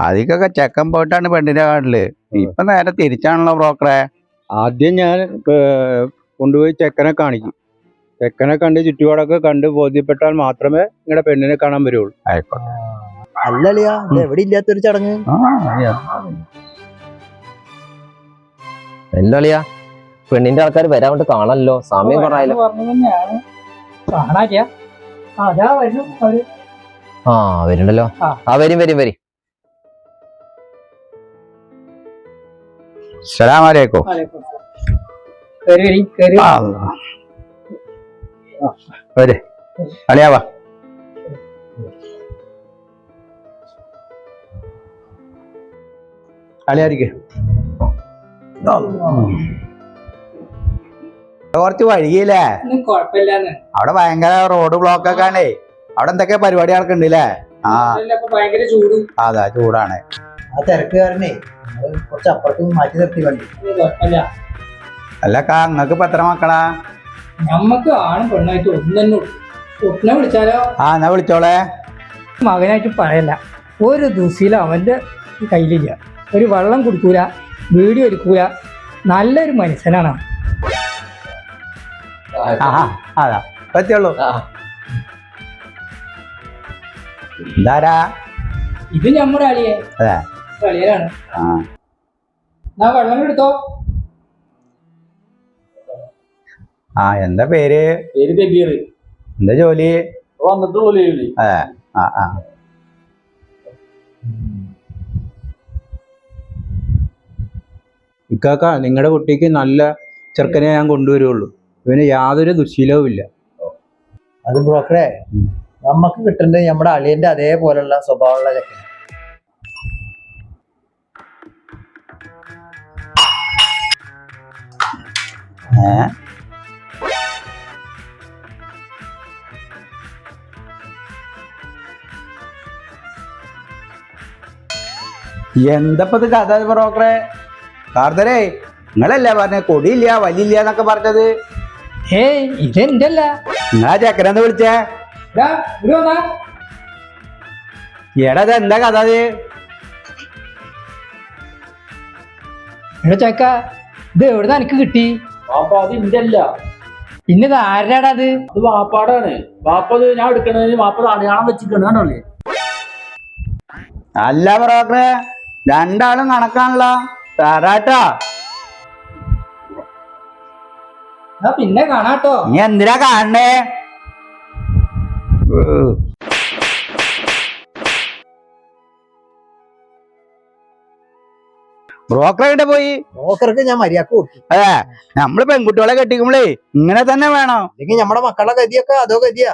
ആദ്യമൊക്കെ ചെക്കൻ പോയിട്ടാണ് പെണ്ണിനെ കാണല്. ഇപ്പൊ നേരെ തിരിച്ചാണല്ലോ ബ്രോക്കറെ. ആദ്യം ഞാൻ കൊണ്ടുപോയി ചെക്കനെ കാണിക്കും. ചെക്കനെ കണ്ട് ചുറ്റുപാടൊക്കെ കണ്ട് ബോധ്യപ്പെട്ടാൽ മാത്രമേ നിങ്ങളുടെ പെണ്ണിനെ കാണാൻ വരുള്ളൂ. ആയിക്കോട്ടെ. അല്ലളിയാ, എവിടെ ഇല്ലാത്തൊരു ചടങ്ങ്. എന്തളിയാ പെണ്ണിന്റെ ആൾക്കാർ വരാൻ വേണ്ടി കാണല്ലോ, സമയം പറയാലോ. ആ വരുന്നുണ്ടല്ലോ. ആ വരും വരും വരും. അസ്സലാമലൈക്കും. അളിയാവാ. അളിയായിരിക്കെ കുറച്ച് വഴിയില്ലേ? അവിടെ ഭയങ്കര റോഡ് ബ്ലോക്ക് ഒക്കെ ആണേ. അവിടെ എന്തൊക്കെ പരിപാടികളൊക്കെ ഉണ്ടല്ലേ? ആ അതാ ചൂടാണ്. ആ തിരക്കുകാരനെ കുറച്ച് അപ്പുറത്ത് മാറ്റി നിർത്തി വണ്ടി. അല്ല നിങ്ങക്ക് ഇപ്പൊ എത്ര മക്കളാ? നമ്മക്ക് ആണും പെണ്ണായിട്ട് ഒന്നിനെ വിളിച്ചാലോ? ആ എന്നാ വിളിച്ചോളെ. മകനായിട്ട് പറയല്ല, ഒരു ദിവസം അവന്റെ കയ്യിലില്ല. ഒരു വെള്ളം കുടിക്കൂല, വീഡിയോ എടുക്കൂല, നല്ലൊരു മനുഷ്യനാണ്. അതാ പറ്റുള്ളൂ. എന്താരാ ഇത് നമ്മുടെ അളിയെ അളിയനാണ്. ഞാൻ വെള്ളം എടുത്തോ. ആ എന്താ പേര്? പേര് കബീർ. എന്താ ജോലി? വന്നിട്ടുള്ളൂ ജോലി. അതെ. ആ ആ ഇക്കാക്ക, നിങ്ങളുടെ കുട്ടിക്ക് നല്ല ചെറുക്കനെ ഞാൻ കൊണ്ടുവരുള്ളൂ. ഇവന് യാതൊരു ദുശീലവും ഇല്ല. അത് ബ്രോക്കറെ, നമുക്ക് കിട്ടേണ്ടത് നമ്മുടെ അളിയന്റെ അതേപോലുള്ള സ്വഭാവമുള്ള ചെക്കൻ. എന്തപ്പത് കഥ ബ്രോക്കറെ? കാർത്തരേ, നിങ്ങളല്ലേ പറഞ്ഞ കൊടിയില്ല വലിയില്ല എന്നൊക്കെ പറഞ്ഞത്? ഏയ് ഇതെന്റെ അല്ല. നിങ്ങളാ ചെക്കനെന്ന് വിളിച്ചേ? എടാ എന്താ കഥ അത്? ചെക്ക, ഇത് എവിടുന്ന് എനിക്ക് കിട്ടി? അത് ഇന്റെ അല്ല. പിന്നത് ആരാടാ അത്? അത് വാപ്പാടാണ്. വാപ്പത് ഞാൻ എടുക്കണതിന് വാപ്പത് അടയാളം വെച്ചിട്ടുണ്ട്, കണ്ടോളേ. അല്ല ബ്രോക്കറെ, രണ്ടാളും കണക്കാണല്ലോ. തരാട്ടാ. പിന്നെ കാണാട്ടോ. നീ എന്തിനാ കാണണേ? ബ്രോക്കറെ പോയി? ബ്രോക്കർക്ക് ഞാൻ മര്യാദ കൊടുത്തു. അതെ, നമ്മള് പെൺകുട്ടികളെ കെട്ടിക്കുമ്പളേ ഇങ്ങനെ തന്നെ വേണം. അല്ലെങ്കിൽ നമ്മുടെ മക്കളുടെ ഗതിയൊക്കെ അതോ ഗതിയാ.